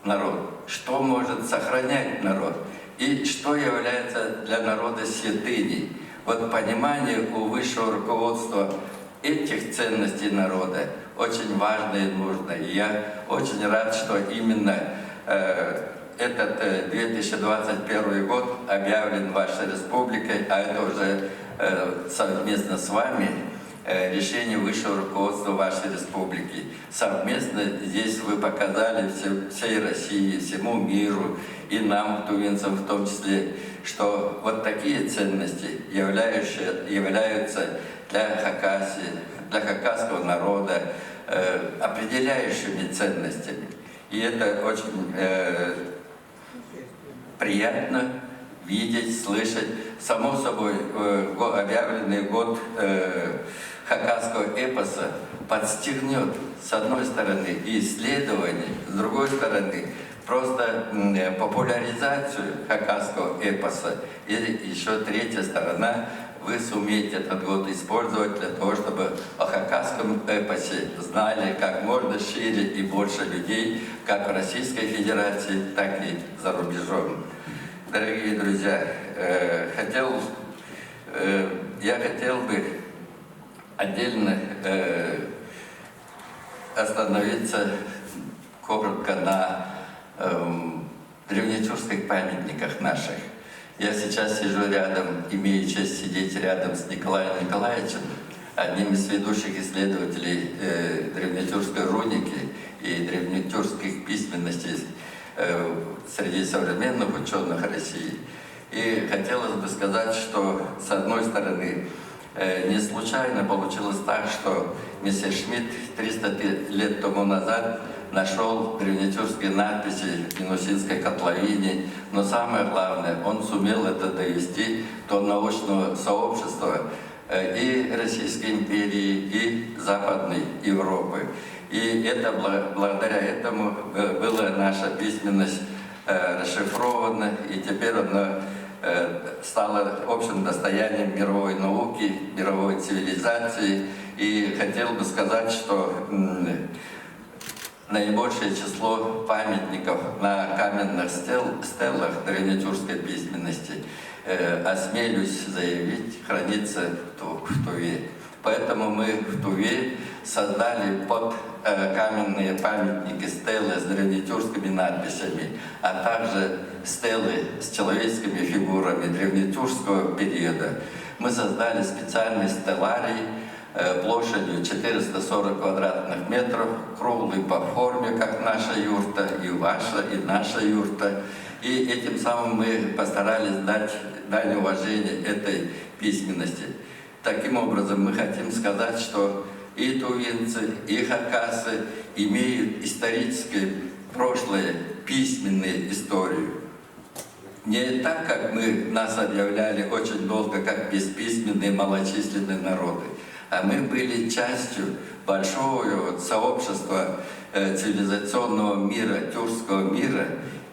народ, что может сохранять народ и что является для народа святыней. Вот понимание у высшего руководства этих ценностей народа очень важно и нужно. И я очень рад, что именно этот 2021 год объявлен вашей республикой, а это уже совместно с вами решение высшего руководства вашей республики. Совместно здесь вы показали всей России, всему миру и нам, тувинцам в том числе, что вот такие ценности являются для Хакасии, для хакасского народа определяющими ценностями. И это очень приятно видеть, слышать. Само собой, объявленный год хакасского эпоса подстегнет, с одной стороны, и исследование, с другой стороны, просто популяризацию хакасского эпоса. И еще третья сторона, вы сумеете этот год использовать для того, чтобы о хакасском эпосе знали как можно шире и больше людей, как в Российской Федерации, так и за рубежом. Дорогие друзья, я хотел бы отдельно остановиться коротко на древнетюркских памятниках наших. Я сейчас сижу рядом, имею честь сидеть рядом с Николаем Николаевичем, одним из ведущих исследователей древнетюркской руники и древнетюркских письменностей среди современных ученых России. И хотелось бы сказать, что, с одной стороны, не случайно получилось так, что мессершмитт 300 лет тому назад нашел древнетюркские надписи в Минусинской котловине, но самое главное, он сумел это довести до научного сообщества и Российской империи, и Западной Европы. И это благодаря этому была наша письменность расшифрована, и теперь она стала общим достоянием мировой науки, мировой цивилизации. И хотел бы сказать, что наибольшее число памятников на каменных стеллах древнетюркской письменности, осмелюсь заявить, хранится в Туве. Поэтому мы в Туве создали под каменные памятники стелы с древнетюркскими надписями, а также стелы с человеческими фигурами древнетюркского периода. Мы создали специальный стелларий площадью 440 квадратных метров, круглый по форме, как наша юрта, и ваша, и наша юрта. И этим самым мы постарались дать дань уважения этой письменности. Таким образом, мы хотим сказать, что и тувинцы, и хакасы имеют историческое прошлое, письменную историю. Не так, как нас объявляли очень долго, как бесписьменные малочисленные народы, а мы были частью большого сообщества цивилизационного мира, тюркского мира,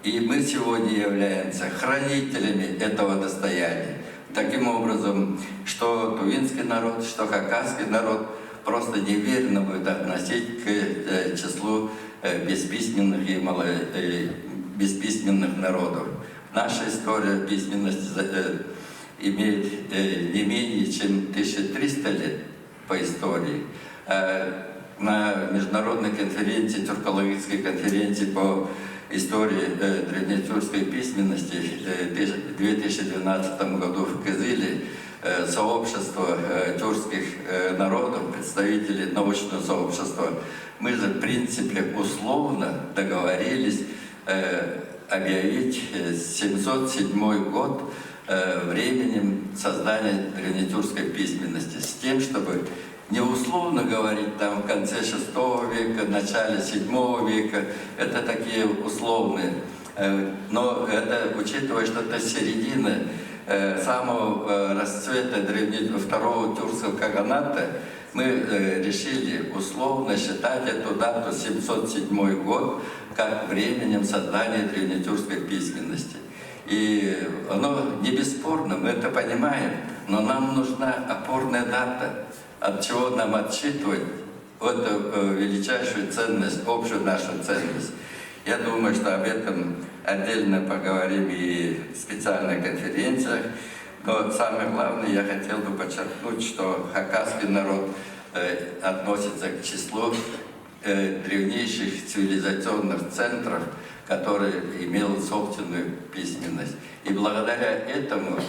и мы сегодня являемся хранителями этого достояния. Таким образом, что тувинский народ, что хакасский народ просто неверно будет относить к числу бесписьменных и бесписьменных народов. Наша история письменности имеет не менее чем 1300 лет по истории. На международной конференции, тюркологической конференции по истории древнетюркской письменности в 2012 году в Кызыле сообщество тюркских народов, представители научного сообщества, мы же в принципе условно договорились объявить 707 год временем создания древнетюркской письменности, с тем, чтобы не условно говорить там в конце VI века, начале VII века, это такие условные, но это, учитывая, что это середина самого расцвета второго тюркского каганата, мы решили условно считать эту дату 707 год как временем создания древнетюркской письменности. И оно не бесспорно, мы это понимаем, но нам нужна опорная дата, от чего нам отсчитывать эту величайшую ценность, общую нашу ценность. Я думаю, что об этом отдельно поговорим и в специальных конференциях. Но самое главное, я хотел бы подчеркнуть, что хакасский народ относится к числу древнейших цивилизационных центров, который имел собственную письменность. И благодаря этому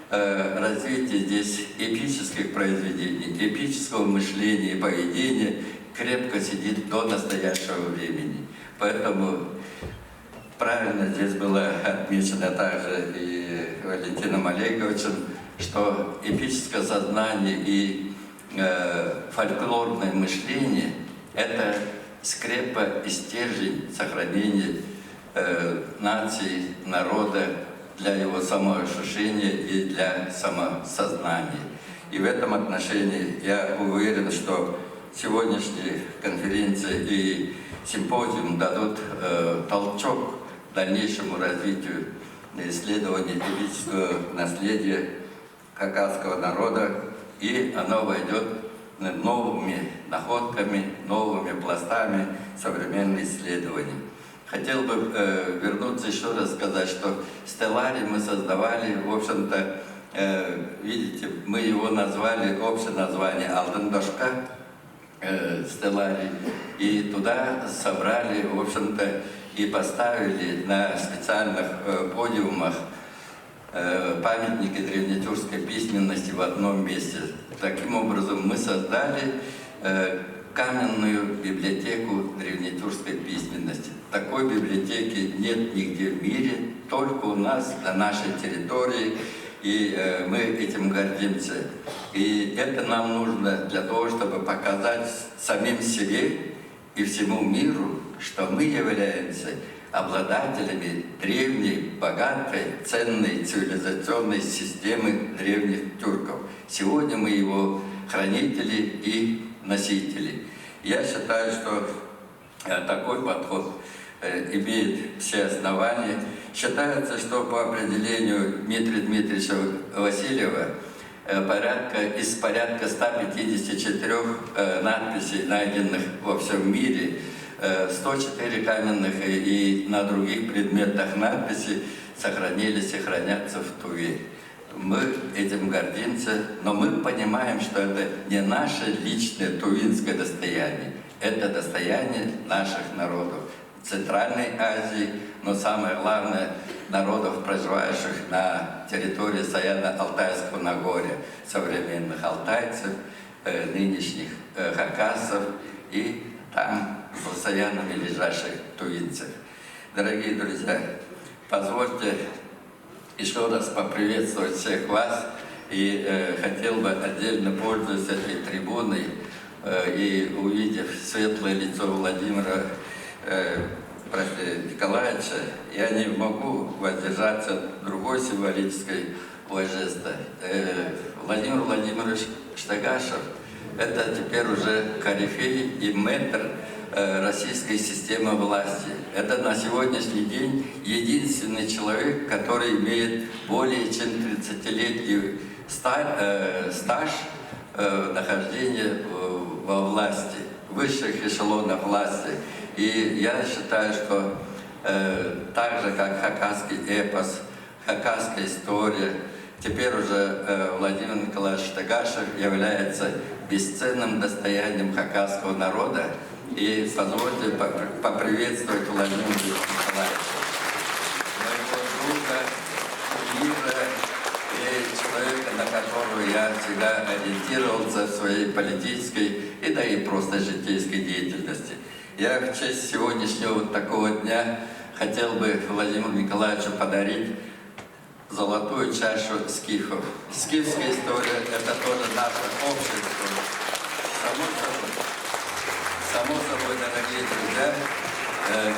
развитие здесь эпических произведений, эпического мышления и поведения крепко сидит до настоящего времени. Поэтому правильно здесь было отмечено также и Валентином Олеговичем, что эпическое сознание и фольклорное мышление – это скрепа и стержень сохранения нации, народа, для его самоощущения и для самосознания. И в этом отношении я уверен, что сегодняшняя конференция и симпозиум дадут толчок дальнейшему развитию исследований эпического наследия хакасского народа, и оно войдет новыми находками, новыми пластами современных исследований. Хотел бы вернуться еще раз сказать, что стелларий мы создавали, в общем-то, видите, мы его назвали, общее название Алтын-Дошка, стелларий, и туда собрали, в общем-то, и поставили на специальных подиумах памятники древнетюркской письменности в одном месте. Таким образом, мы создали каменную библиотеку древнетюркской письменности. Такой библиотеки нет нигде в мире, только у нас, на нашей территории, и мы этим гордимся. И это нам нужно для того, чтобы показать самим себе и всему миру, что мы являемся обладателями древней, богатой, ценной цивилизационной системы древних тюрков. Сегодня мы его хранители и носители. Я считаю, что такой подход имеет все основания. Считается, что по определению Дмитрия Дмитриевича Васильева из порядка 154 надписей, найденных во всем мире, 104 каменных и на других предметах надписи сохранились и хранятся в Туве. Мы этим гордимся, но мы понимаем, что это не наше личное тувинское достояние, это достояние наших народов Центральной Азии, но самое главное, народов, проживающих на территории Саяно-Алтайского Нагорья, современных алтайцев, нынешних хакасов и там за Саянами лежащих тувинцев. Дорогие друзья, позвольте еще раз поприветствовать всех вас, и хотел бы отдельно, пользуясь этой трибуной и увидев светлое лицо Владимира Николаевича, я не могу воздержаться от другой символической жеста. Владимир Владимирович Штагашев – это теперь уже корифей и мэтр российской системы власти. Это на сегодняшний день единственный человек, который имеет более чем 30-летний стаж нахождения во власти, в высших эшелонах власти. И я считаю, что так же, как хакасский эпос, хакасская история, теперь уже Владимир Николаевич Тагашев является бесценным достоянием хакасского народа. И позвольте поприветствовать Владимира Николаевича, моего друга, мира и человека, на которого я всегда ориентировался в своей политической и да и просто житейской деятельности. Я в честь сегодняшнего вот такого дня хотел бы Владимиру Николаевичу подарить золотую чашу скифов. Скифская история – это тоже наша общая история. Само собой, дорогие друзья,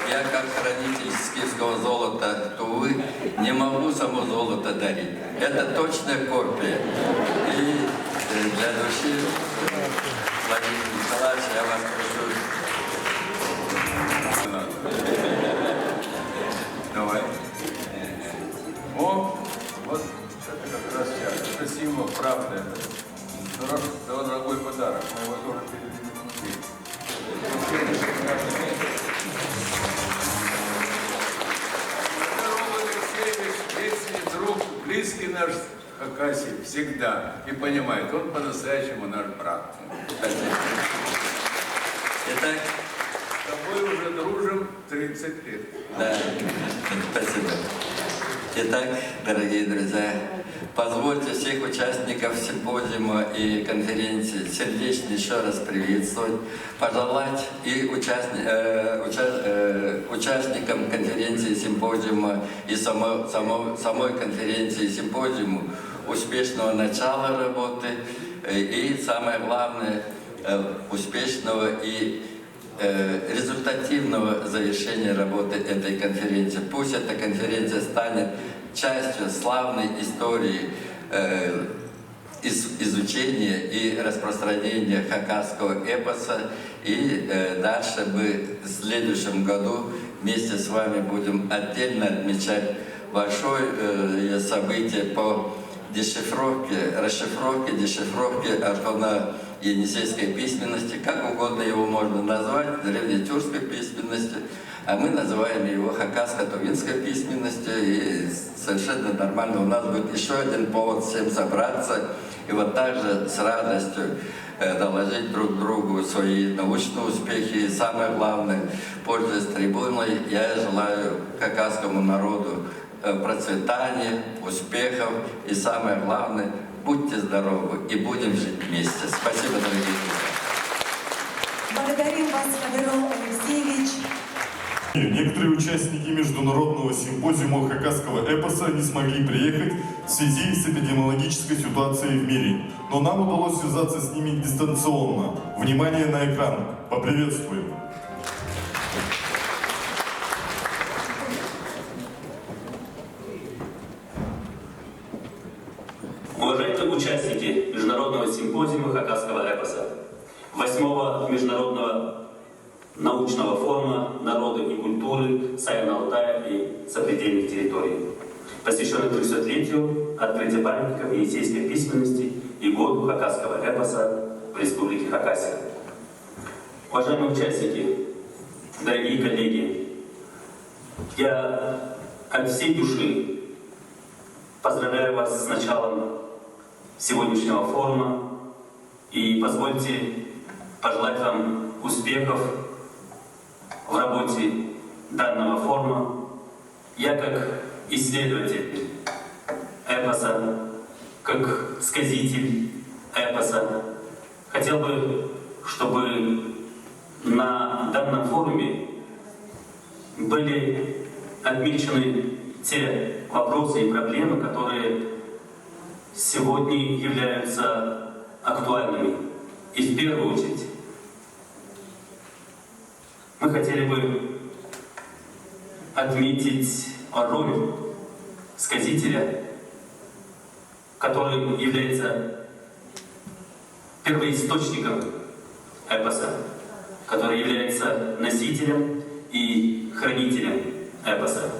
я как хранитель скифского золота Тувы не могу само золото дарить. Это точная копия. И для души Владимира Николаевича я вас прошу. Давай. О, вот это как раз сейчас. Это символ правды. Дорогой подарок. Мы его тоже передадим. Здорово, Алексеевич, вечный друг, близкий наш Хакасий, всегда. И понимает, он по-настоящему наш брат. Итак, с тобой уже дружим 30 лет. да, спасибо. Итак, дорогие друзья, позвольте всех участников симпозиума и конференции сердечно еще раз приветствовать, пожелать и участникам конференции симпозиума и самой конференции симпозиуму успешного начала работы и, самое главное, успешного и результативного завершения работы этой конференции. Пусть эта конференция станет частью славной истории изучения и распространения хакасского эпоса. И дальше мы в следующем году вместе с вами будем отдельно отмечать большое событие по расшифровке, дешифровке архона-енисейской письменности, как угодно его можно назвать, древнетюркской письменности, а мы называем его хакасско-тувинской письменностью, и совершенно нормально у нас будет еще один повод всем собраться и вот так же с радостью доложить друг другу свои научные успехи. И самое главное, пользуясь трибуной, я желаю хакасскому народу процветания, успехов и самое главное, будьте здоровы и будем жить вместе. Спасибо, дорогие друзья. Благодарим вас, Кадыров Алексеевич. Некоторые участники международного симпозиума хакасского эпоса не смогли приехать в связи с эпидемиологической ситуацией в мире, но нам удалось связаться с ними дистанционно. Внимание на экран. Поприветствуем. Уважаемые участники международного симпозиума хакасского эпоса, 8-го международного научного форума народа и культуры Саяна-Алтая и сопредельных территорий, посвященный 300-летию открытия памятников енисейской письменности и году хакасского эпоса в Республике Хакасия. Уважаемые участники, дорогие коллеги, я от всей души поздравляю вас с началом сегодняшнего форума и позвольте пожелать вам успехов в работе данного форума. Я как исследователь эпоса, как сказитель эпоса, хотел бы, чтобы на данном форуме были отмечены те вопросы и проблемы, которые сегодня являются актуальными. И в первую очередь мы хотели бы отметить роль сказителя, который является первоисточником эпоса, который является носителем и хранителем эпоса.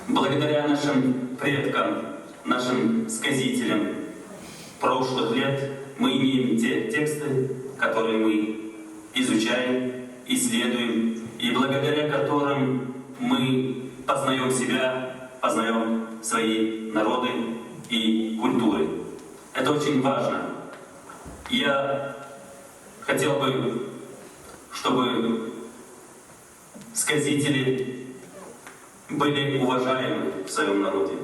Благодаря нашим предкам, нашим сказителям прошлых лет мы имеем те тексты, которые мы изучаем, исследуем, и благодаря которым мы познаем себя, познаем свои народы и культуры. Это очень важно. Я хотел бы, чтобы сказители были уважаемы в своем народе.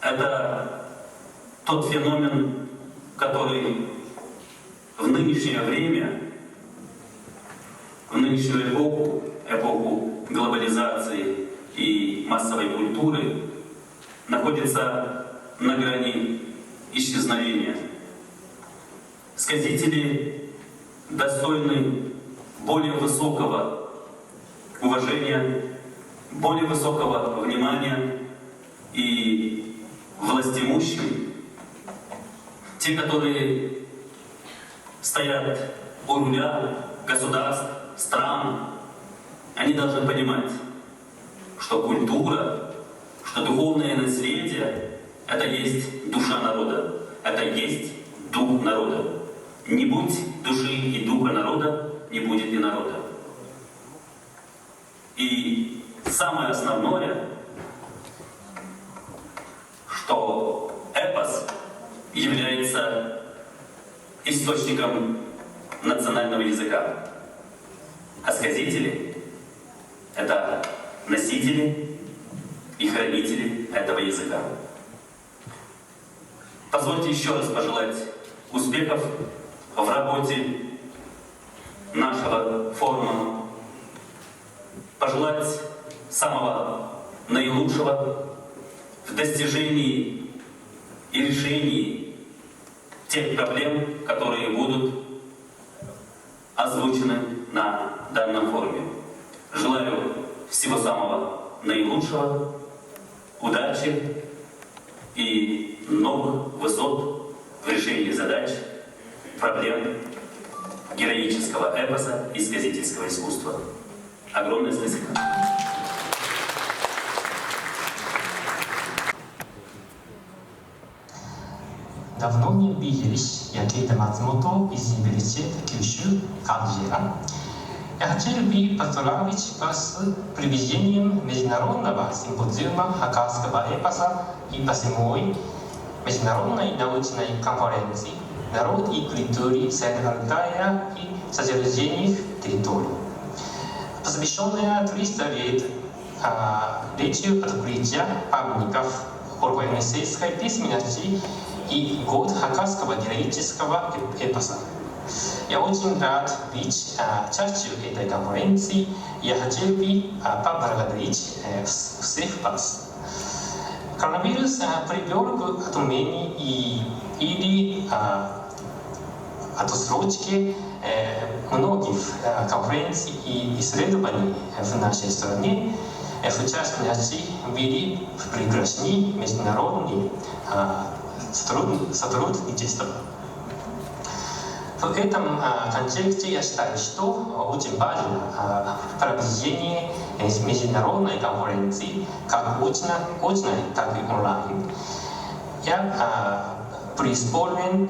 Это тот феномен, который в нынешнее время, в нынешнюю эпоху глобализации и массовой культуры, находится на грани исчезновения. Сказители достойны более высокого уважения, более высокого внимания, и властимущим, те, которые стоят у руля государств, стран, они должны понимать, что культура, что духовное наследие — это есть душа народа, это есть дух народа. Не будь души и духа народа, не будет и народа. И самое основное, что эпос является источником национального языка, а сказители — это носители и хранители этого языка. Позвольте еще раз пожелать успехов в работе нашего форума, пожелать самого наилучшего в достижении и решении тех проблем, которые будут озвучены на данном форуме. Желаю всего самого наилучшего, удачи и новых высот в решении задач, проблем героического эпоса и сказительского искусства. Огромное спасибо. Давно не виделись. Я Кейта Мацмото из университета Кюшю, Канжира. Я хотел бы поздравить вас с проведением международного симпозиума хакасского эпоса и 8-й международной научной конференции «Народ и культура Среднеалтая и созерцательных территорий», посвященная 300 лет летию открытия памятников организационной письменности и год хакасского героического эпоса. Я очень рад быть частью этой конференции. Я хотел бы поблагодарить всех вас. Коронавирус привел к отмене или отсрочке многих конференций и исследований в нашей стране. В частности, были прекрасны международные сотрудничества. В этом контексте я считаю, что очень важно проведение международной конференции как очной, так и онлайн. Я преисполнен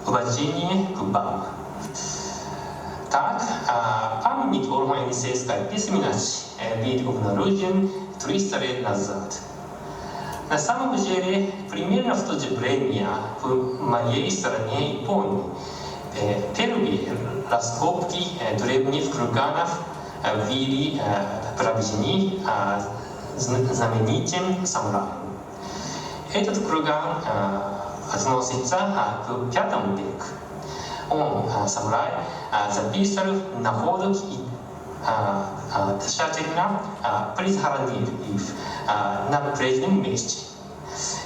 уважения к вам. Так, памятник организационной письменности был обнаружен 300 лет назад. На самом деле, примерно в то же время в моей стране Японии первые раскопки древних курганов были проведены знаменитым самураем. Этот курган относится к V веку. Он, самурай, записал находки и тщательно прихоронил их на прежнем месте.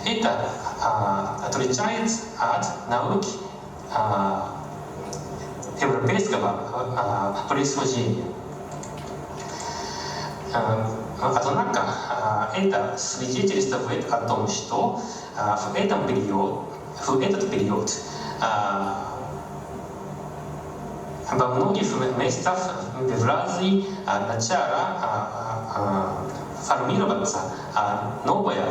Это отличается от науки европейского происхождения. Однако это свидетельствует о том, что в этот период во многих местах в Евразии начало формироваться новое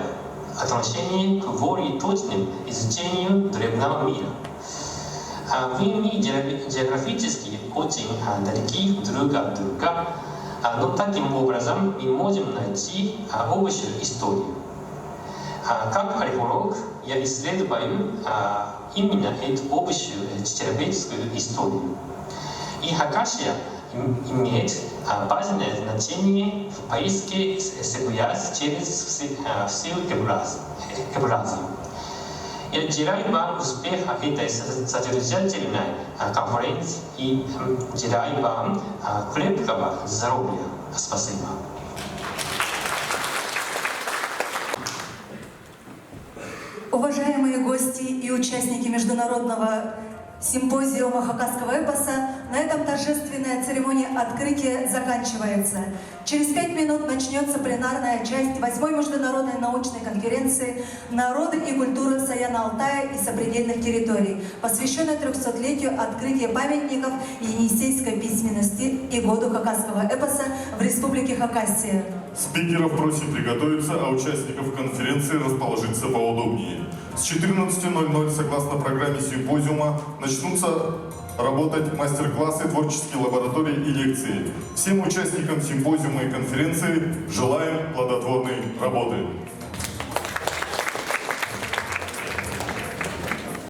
отношение к более точному изучению древнего мира. Мы географически очень далеки друг от друга, но таким образом мы можем найти общую историю. как археолог я исследую именно эту общую человеческую историю. И Хакасия имеет важное значение в поиске связи через всю Евразию. Я желаю вам успеха этой содержательной конференции и желаю вам крепкого здоровья. Спасибо. Уважаемые гости и участники международного симпозиума хакасского эпоса, на этом торжественная церемония открытия заканчивается. Через 5 минут начнется пленарная часть 8-й международной научной конференции «Народы и культура Саяна-Алтая и сопредельных территорий», посвященной 300-летию открытия памятников енисейской письменности и году хакасского эпоса в Республике Хакасия. Спикеров просим приготовиться, а участников конференции расположиться поудобнее. С 14:00 согласно программе симпозиума начнутся работать мастер-классы, творческие лаборатории и лекции. Всем участникам симпозиума и конференции желаем плодотворной работы.